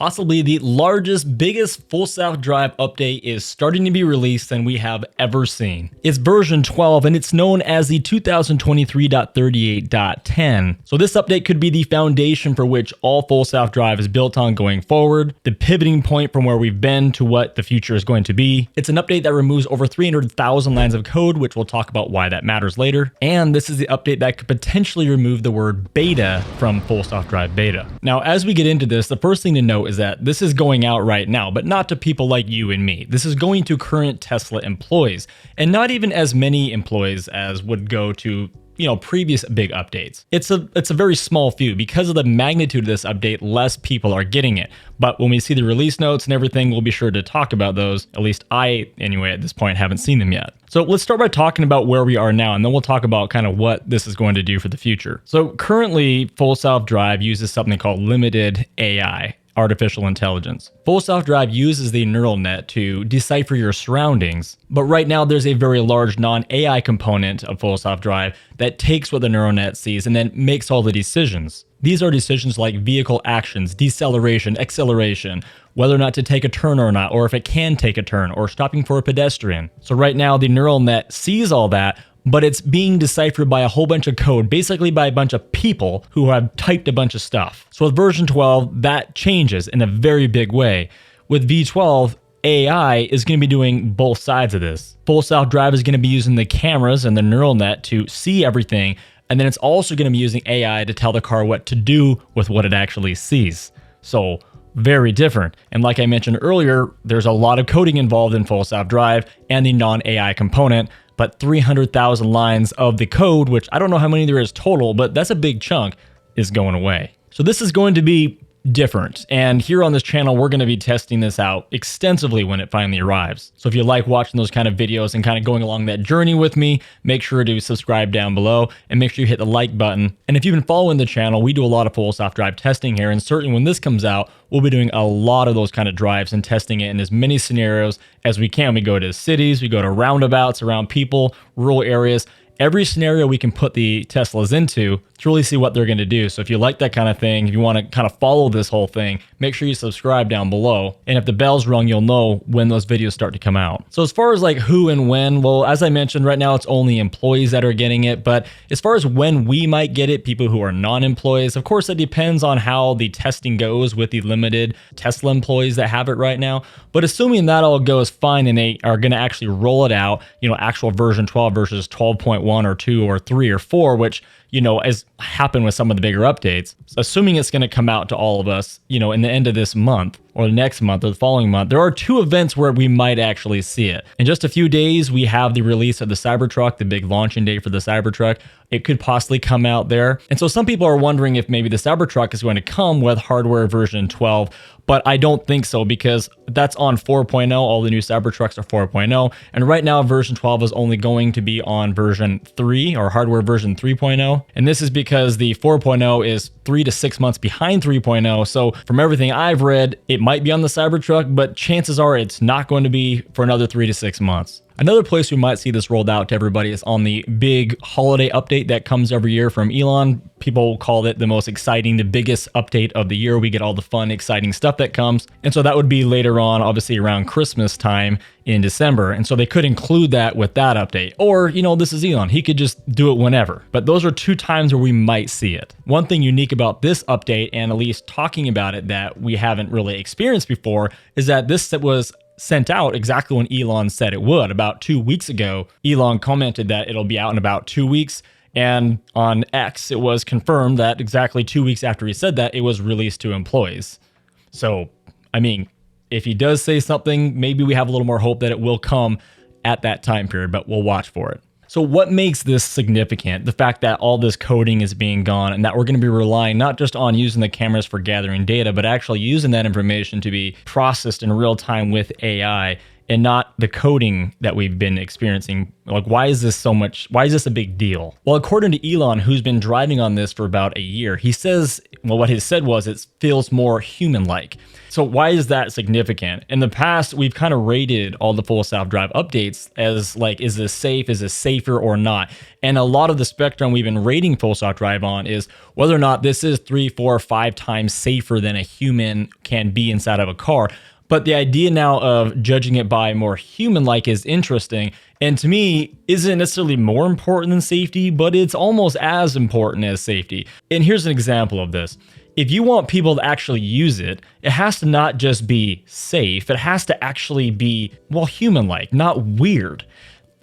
possibly the largest, biggest full self-drive update is starting to be released than we have ever seen. It's version 12 and it's known as the 2023.38.10. So this update could be the foundation for which all full self-drive is built on going forward, the pivoting point from where we've been to what the future is going to be. It's an update that removes over 300,000 lines of code, which we'll talk about why that matters later. And this is the update that could potentially remove the word beta from full self-drive beta. Now, as we get into this, the first thing to note is that this is going out right now, but not to people like you and me. This is going to current Tesla employees, and not even as many employees as would go to previous big updates. It's a very small few. Because of the magnitude of this update, less people are getting it. But when we see the release notes and everything, we'll be sure to talk about those. At least I, anyway, at this point, haven't seen them yet. So let's start by talking about where we are now, and then we'll talk about kind of what this is going to do for the future. So currently, full self-drive uses something called limited AI. Artificial intelligence. Full self-drive uses the neural net to decipher your surroundings, but right now there's a very large non-AI component of full self-drive that takes what the neural net sees and then makes all the decisions. These are decisions like vehicle actions, deceleration, acceleration, whether or not to take a turn or not, or if it can take a turn, or stopping for a pedestrian. So right now the neural net sees all that, but it's being deciphered by a whole bunch of code, basically by a bunch of people who have typed a bunch of stuff. So with version 12, that changes in a very big way. With V12, AI is going to be doing both sides of this. Full self-drive is going to be using the cameras and the neural net to see everything, and then it's also going to be using AI to tell the car what to do with what it actually sees. So very different. And like I mentioned earlier, there's a lot of coding involved in full self-drive and the non-AI component, but 300,000 lines of the code, which I don't know how many there is total, but that's a big chunk, is going away. So this is going to be different. And here on this channel, we're going to be testing this out extensively when it finally arrives. So if you like watching those kind of videos and kind of going along that journey with me, make sure to subscribe down below and make sure you hit the like button. And if you've been following the channel, we do a lot of full self-drive testing here. And certainly when this comes out, we'll be doing a lot of those kind of drives and testing it in as many scenarios as we can. We go to cities, we go to roundabouts around people, rural areas. Every scenario we can put the Teslas into to really see what they're going to do. So if you like that kind of thing, if you want to kind of follow this whole thing, make sure you subscribe down below. And if the bell's rung, you'll know when those videos start to come out. So as far as like who and when, well, as I mentioned, right now it's only employees that are getting it. But as far as when we might get it, people who are non-employees, of course, it depends on how the testing goes with the limited Tesla employees that have it right now. But assuming that all goes fine and they are going to actually roll it out, actual version 12 versus 12.1 or 2 or 3 or 4, which as happened with some of the bigger updates, assuming it's going to come out to all of us, in the end of this month or the next month or the following month, there are 2 events where we might actually see it. In just a few days, we have the release of the Cybertruck, the big launching day for the Cybertruck. It could possibly come out there. And so some people are wondering if maybe the Cybertruck is going to come with hardware version 12, but I don't think so because that's on 4.0. All the new Cybertrucks are 4.0. And right now, version 12 is only going to be on version 3 or hardware version 3.0. And this is because the 4.0 is 3 to 6 months behind 3.0. So from everything I've read, it might be on the Cybertruck, but chances are it's not going to be for another 3 to 6 months. Another place we might see this rolled out to everybody is on the big holiday update that comes every year from Elon. People call it the most exciting, the biggest update of the year. We get all the fun, exciting stuff that comes. And so that would be later on, obviously around Christmas time in December. And so they could include that with that update. Or, this is Elon. He could just do it whenever. But those are 2 times where we might see it. One thing unique about this update, and at least talking about it that we haven't really experienced before, is that this was sent out exactly when Elon said it would. About 2 weeks ago, Elon commented that it'll be out in about 2 weeks. And on X, it was confirmed that exactly 2 weeks after he said that, it was released to employees. So, if he does say something, maybe we have a little more hope that it will come at that time period, but we'll watch for it. So what makes this significant? The fact that all this coding is being gone and that we're going to be relying not just on using the cameras for gathering data, but actually using that information to be processed in real time with AI and not the coding that we've been experiencing? Like, why is this so much? Why is this a big deal? Well, according to Elon, who's been driving on this for about a year, he says, well, what he said was it feels more human-like. So why is that significant? In the past, we've kind of rated all the full self-drive updates as like, is this safe? Is this safer or not? And a lot of the spectrum we've been rating full self-drive on is whether or not this is 3, 4, 5 times safer than a human can be inside of a car. But the idea now of judging it by more human-like is interesting, and to me, isn't necessarily more important than safety, but it's almost as important as safety. And here's an example of this. If you want people to actually use it, it has to not just be safe, it has to actually be, well, human-like, not weird.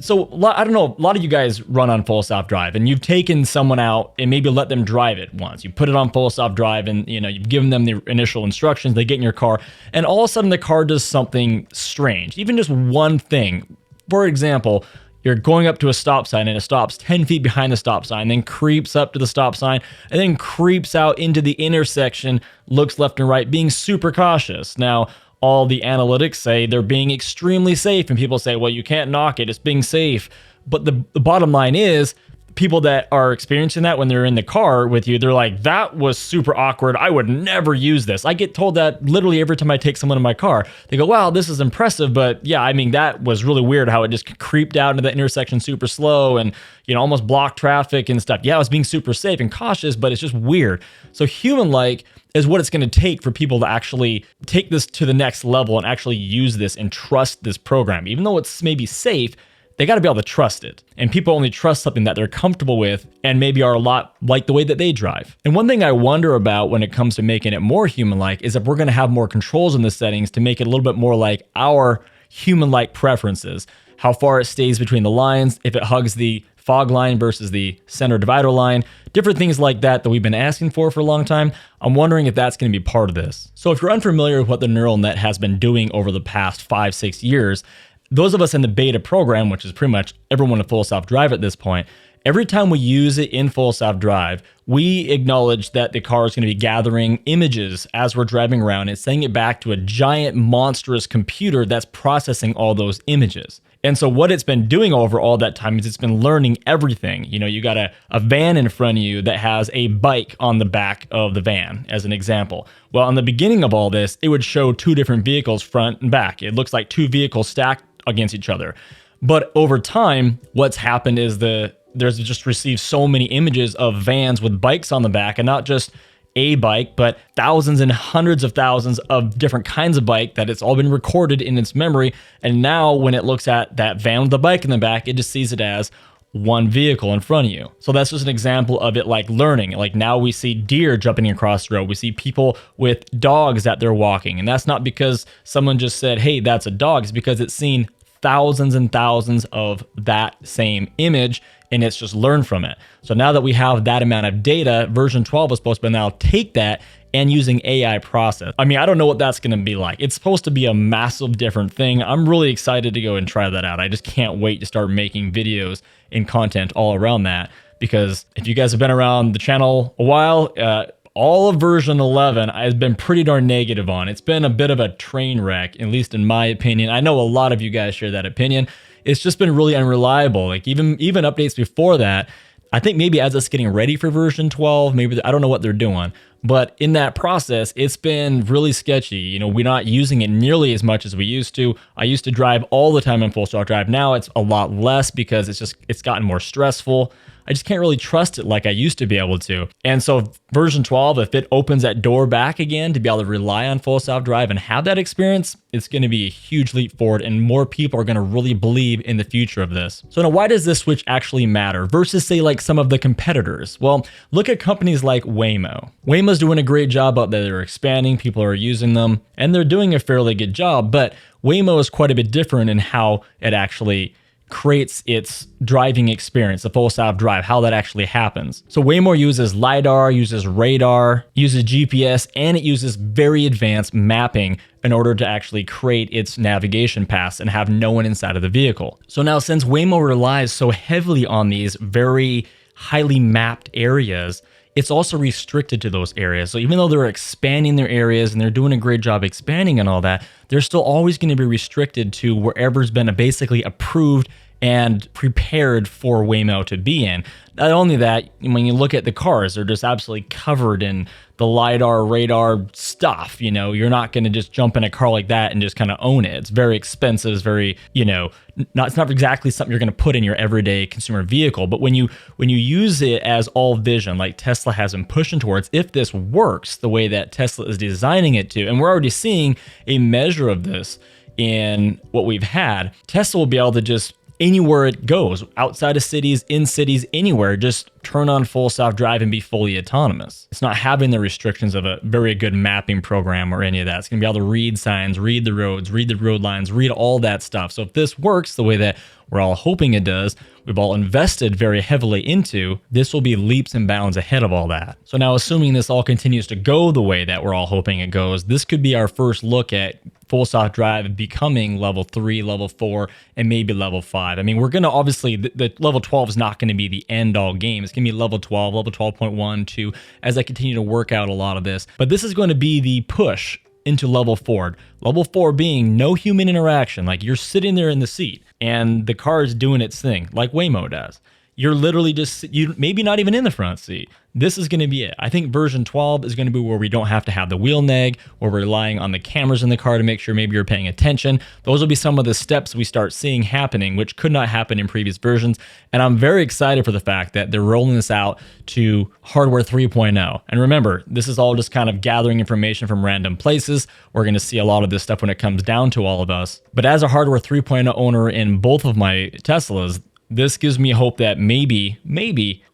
So I don't know, a lot of you guys run on full self-drive and you've taken someone out and maybe let them drive it once. You put it on full self-drive and you've given them the initial instructions, they get in your car, and all of a sudden the car does something strange, even just one thing. For example, you're going up to a stop sign and it stops 10 feet behind the stop sign, then creeps up to the stop sign, and then creeps out into the intersection, looks left and right, being super cautious. Now, all the analytics say they're being extremely safe, and people say, well, you can't knock it, it's being safe. But the bottom line is, people that are experiencing that when they're in the car with you, they're like, that was super awkward, I would never use this. I get told that literally every time I take someone in my car. They go, wow, this is impressive, but yeah, I mean, that was really weird how it just creeped out into the intersection super slow and almost blocked traffic and stuff. Yeah, I was being super safe and cautious, but it's just weird. So human-like is what it's going to take for people to actually take this to the next level and actually use this and trust this program. Even though it's maybe safe, they got to be able to trust it. And people only trust something that they're comfortable with and maybe are a lot like the way that they drive. And one thing I wonder about when it comes to making it more human-like is if we're going to have more controls in the settings to make it a little bit more like our human-like preferences. How far it stays between the lines, if it hugs the fog line versus the center divider line, different things like that we've been asking for a long time. I'm wondering if that's going to be part of this. So if you're unfamiliar with what the neural net has been doing over the past 5-6 years, those of us in the beta program, which is pretty much everyone in full self-drive at this point, every time we use it in full self-drive, we acknowledge that the car is going to be gathering images as we're driving around and sending it back to a giant monstrous computer that's processing all those images. And so what it's been doing over all that time is it's been learning everything. You got a van in front of you that has a bike on the back of the van, as an example. Well, in the beginning of all this, it would show 2 different vehicles front and back. It looks like 2 vehicles stacked against each other. But over time, what's happened is there's just received so many images of vans with bikes on the back, and not just a bike, but thousands and hundreds of thousands of different kinds of bike that it's all been recorded in its memory. And now when it looks at that van with the bike in the back, it just sees it as one vehicle in front of you. So that's just an example of it like learning. Like now we see deer jumping across the road. We see people with dogs that they're walking. And that's not because someone just said, hey, that's a dog. It's because it's seen thousands and thousands of that same image, and it's just learned from it. So now that we have that amount of data, version 12 is supposed to now take that and using AI process. I mean, I don't know what that's going to be like. It's supposed to be a massive different thing. I'm really excited to go and try that out. I just can't wait to start making videos and content all around that, because if you guys have been around the channel a while, all of version 11 I've been pretty darn negative on. It's been a bit of a train wreck, at least in my opinion. I know a lot of you guys share that opinion. It's just been really unreliable. Like even updates before that, I think maybe as it's getting ready for version 12, maybe I don't know what they're doing, but in that process, it's been really sketchy. We're not using it nearly as much as we used to. I used to drive all the time in full self-drive. Now it's a lot less because it's gotten more stressful. I just can't really trust it like I used to be able to. And so version 12, if it opens that door back again to be able to rely on full self-drive and have that experience, it's going to be a huge leap forward, and more people are going to really believe in the future of this. So now why does this switch actually matter versus say like some of the competitors? Well, look at companies like Waymo. Waymo's doing a great job out there. They're expanding, people are using them, and they're doing a fairly good job, but Waymo is quite a bit different in how it actually creates its driving experience, the full self-drive, how that actually happens. So Waymo uses LiDAR, uses radar, uses GPS, and it uses very advanced mapping in order to actually create its navigation paths and have no one inside of the vehicle. So now since Waymo relies so heavily on these very highly mapped areas, it's also restricted to those areas. So even though they're expanding their areas and they're doing a great job expanding and all that, they're still always going to be restricted to wherever's been basically approved and prepared for Waymo to be in. Not only that, when you look at the cars, they're just absolutely covered in the LiDAR, radar stuff. You know, you're not going to just jump in a car like that and just kind of own it. It's very expensive, it's very, you know, it's not exactly something you're going to put in your everyday consumer vehicle. But when you use it as all vision, like Tesla has been pushing towards, if this works the way that Tesla is designing it to, and we're already seeing a measure of this in what we've had, Tesla will be able to just anywhere it goes, outside of cities, in cities, anywhere, just turn on full self-drive and be fully autonomous. It's not having the restrictions of a very good mapping program or any of that. It's going to be able to read signs, read the roads, read the road lines, read all that stuff. So if this works the way that we're all hoping it does, we've all invested very heavily into, this will be leaps and bounds ahead of all that. So now, assuming this all continues to go the way that we're all hoping it goes, this could be our first look at full self-drive becoming level 3, level 4, and maybe level 5. I mean, we're going to obviously, the level 12 is not going to be the end-all game. It's going to be level 12, level 12.1, 2, as I continue to work out a lot of this. But this is going to be the push into level 4. Level 4 being no human interaction. Like, you're sitting there in the seat and the car is doing its thing like Waymo does. You're literally just, you maybe not even in the front seat. This is going to be it. I think version 12 is going to be where we don't have to have the wheel nag, where we're relying on the cameras in the car to make sure maybe you're paying attention. Those will be some of the steps we start seeing happening, which could not happen in previous versions. And I'm very excited for the fact that they're rolling this out to hardware 3.0. And remember, this is all just kind of gathering information from random places. We're going to see a lot of this stuff when it comes down to all of us. But as a hardware 3.0 owner in both of my Teslas, this gives me hope that maybe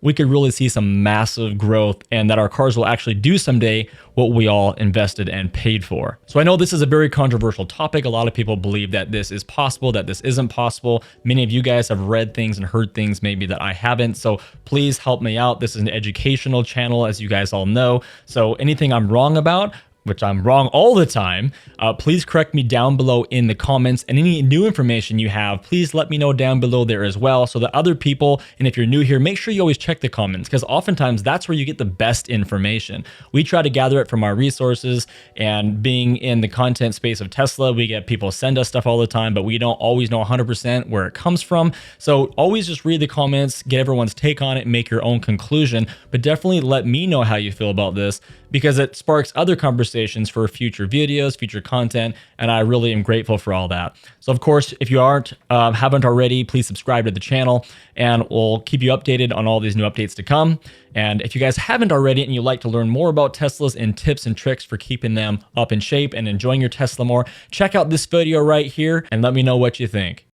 we could really see some massive growth and that our cars will actually do someday what we all invested and paid for. So I know this is a very controversial topic. A lot of people believe that this is possible, that this isn't possible. Many of you guys have read things and heard things maybe that I haven't. So please help me out. This is an educational channel, as you guys all know. So anything I'm wrong about, which I'm wrong all the time, please correct me down below in the comments. And any new information you have, please let me know down below there as well, so that other people, and if you're new here, make sure you always check the comments, because oftentimes that's where you get the best information. We try to gather it from our resources, and being in the content space of Tesla, we get people send us stuff all the time, but we don't always know 100% where it comes from. So always just read the comments, get everyone's take on it, make your own conclusion, but definitely let me know how you feel about this, because it sparks other conversations for future videos, future content, and I really am grateful for all that. So of course, if you haven't already, please subscribe to the channel, and we'll keep you updated on all these new updates to come. And if you guys haven't already and you'd like to learn more about Teslas and tips and tricks for keeping them up in shape and enjoying your Tesla more, check out this video right here and let me know what you think.